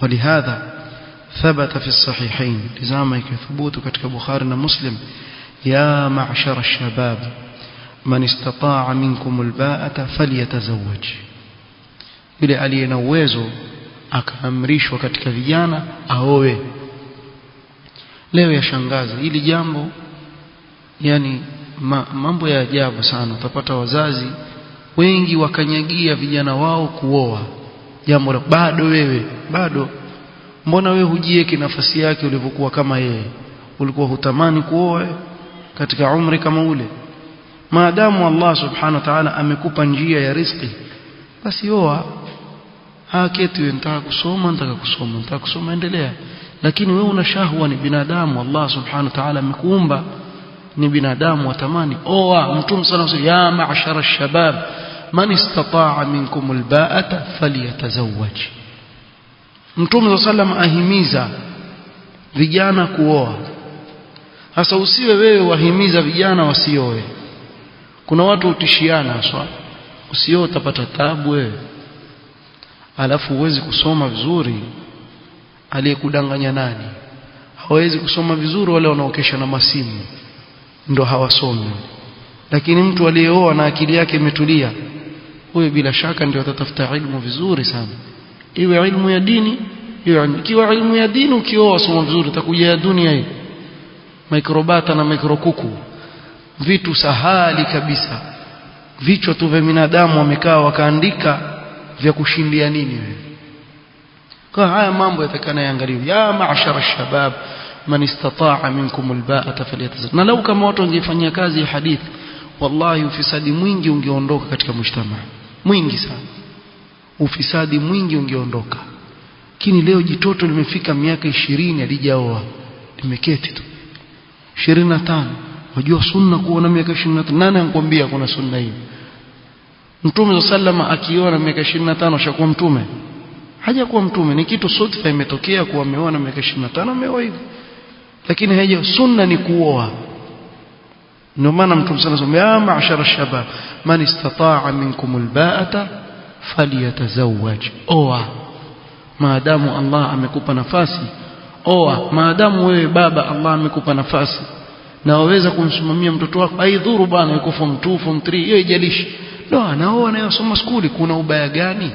ولهذا ثبت في الصحيحين لزامك ثبوت katika Bukhari na Muslim يا معشر الشباب من استطاع منكم الباءة فليتزوج. yule aliye na uwezo akaamrishwa katika vijana aoe. Leo yashangaza hili jambo, yani mambo ya ajabu sana. Utapata wazazi wengi wakanyagia vijana wao kuoa. Jambo la bado wewe bado, mbona wewe hujieki nafasi yake ulivyokuwa kama yeye? Ulikuwa hutamani kuoa katika umri kama ule? Maadamu Allah subhanahu wa ta'ala amekupa njia ya riziki, basi oa. Haketi wewe nataka kusoma endelea. Lakini wewe una shahwa, ni binadamu, Allah subhanahu wa ta'ala amekuumba ni binadamu, watamani oa. Mtume sallallahu alayhi wasallam ya ma'shara ash-shabab man istata'a minkum al-ba'ata falyatazawwaj. Mtume sallallahu ahimiza vijana kuoa. Sasa usiwe wewe wahimiza vijana wasioe. Kuna watu utishiana haswa, usioe utapata taabu wewe, alafu huwezi kusoma vizuri. Aliyekudanganya nani? Hawezi kusoma vizuri wale wanaokesha na masimu ndo hawasomi. Lakini mtu aliyeoa na akili yake imetulia, huyo bila shaka ndio atatafuta ilmu vizuri sana, iwe ilmu ya dini. Ikiwa ilmu ya dini ukioa soma vizuri, utakuja ya dunia hii mikrobata na mikrokuku, vitu sahali kabisa. Vichwa tu vya binadamu wamekaa wakaandika vya kushindia nini wewe. Kwa haya mambo yatakana yaangaliwe. Ya ma'shara ash-shabab man istata'a minkum al-ba'ata falyatazawwaj. Na lau kama watu wangefanyia kazi ya hadithi, wallahi ufisadi mwingi ungeondoka katika mujtama, mwingi sana. Ufisadi mwingi ungeondoka. Lakini leo jitoto limefika miaka 20 alijaoa, limeketi tu 25. Wajua sunna kuona miaka 25? Nani anakuambia kuna sunna hii? Mtume sallama akiona miaka 25 ashakuwa mtume? Hajakuwa mtume, ni kitu sudfa imetokea kuwa ameoa miaka 25 ameoa hivi. Lakini haja sunna ni kuoa. Ndio maana Mtume sallallahu alayhi wasallam ya ma'shara ash-shabab man istata'a minkum al-ba'ata falyatazawwaj. Oa maadamu Allah amekupa nafasi. Oa maadamu wewe baba Allah amekupa nafasi na waweza kumsimamia mtoto wako. Haidhuru bwana yuko form 2 form 3, hiyo haijalishi. Ndio anaoa anayosoma skuli, kuna ubaya gani?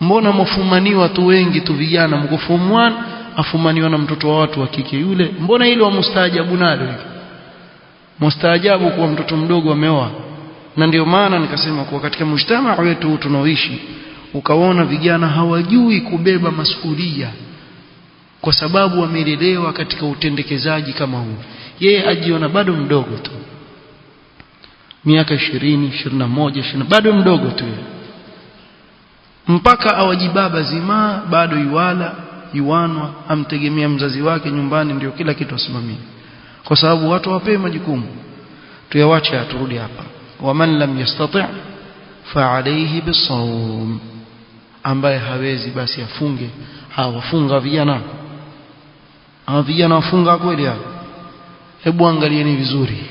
Mbona mfumaniwa tu wengi tu vijana, mko form 1 afumaniwa na mtoto wa watu wa kike yule? Mbona hilo wa mustaajabu nalo hivi? Mustaajabu kwa mtoto mdogo ameoa. Na ndio maana nikasema kwa katika mujtamaa wetu tunaoishi, ukaona vijana hawajui kubeba masuhulia kwa sababu wamelelewa katika utendekezaji kama huu. Yeye ajiona bado mdogo tu, miaka 20, 21, 20, bado mdogo tu, mpaka awajibaba zima bado yuanwa, amtegemea mzazi wake nyumbani ndio kila kitu asimamie. Kwa sababu watu wapewe majukumu. Tuyawache, turudi hapa. Waman lam yastati' fa alayhi bisawm. Ambaye hawezi basi afunge. Hawafunga vijana. Vijana wafunga kweli hao? Hebu angalieni vizuri.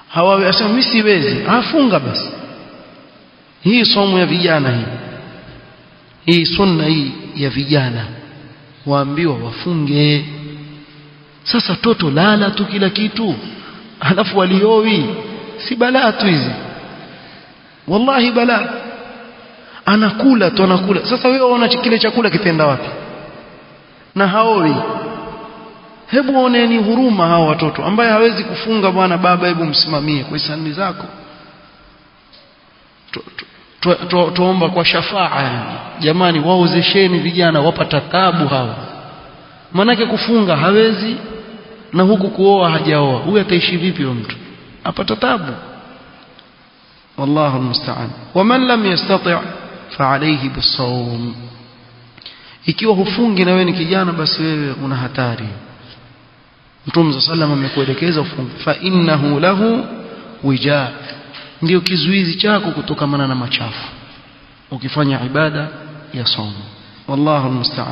Hawawe asema mimi siwezi, afunga basi. Hii somo ya vijana hii sunna hii ya vijana, waambiwa wafunge. Sasa toto lala tu kila kitu, alafu waliowi, si balaa tu hizi? Wallahi balaa. Anakula tu anakula. Sasa wewe unaona kile chakula kitenda wapi? Na haoi. Hebu oneni huruma hao watoto. Ambaye hawezi kufunga, bwana baba hebu msimamie kwa hisani zako. Tuomba kwa shafaa, jamani waozesheni vijana, wapata taabu hawa. Manake kufunga hawezi na huku kuoa hajaoa, huyu ataishi vipi huyo mtu? Apata taabu. Wallahu almusta'an. Waman lam yastati' fa alayhi bisawm. Ikiwa hufungi na wewe ni kijana, basi wewe una hatari. Mtume sallallahu alayhi wasallam amekuelekeza ufunge, fa innahu lahu wija, ndio kizuizi chako kutokamana na machafu ukifanya ibada ya somo. Wallahu almusta'an.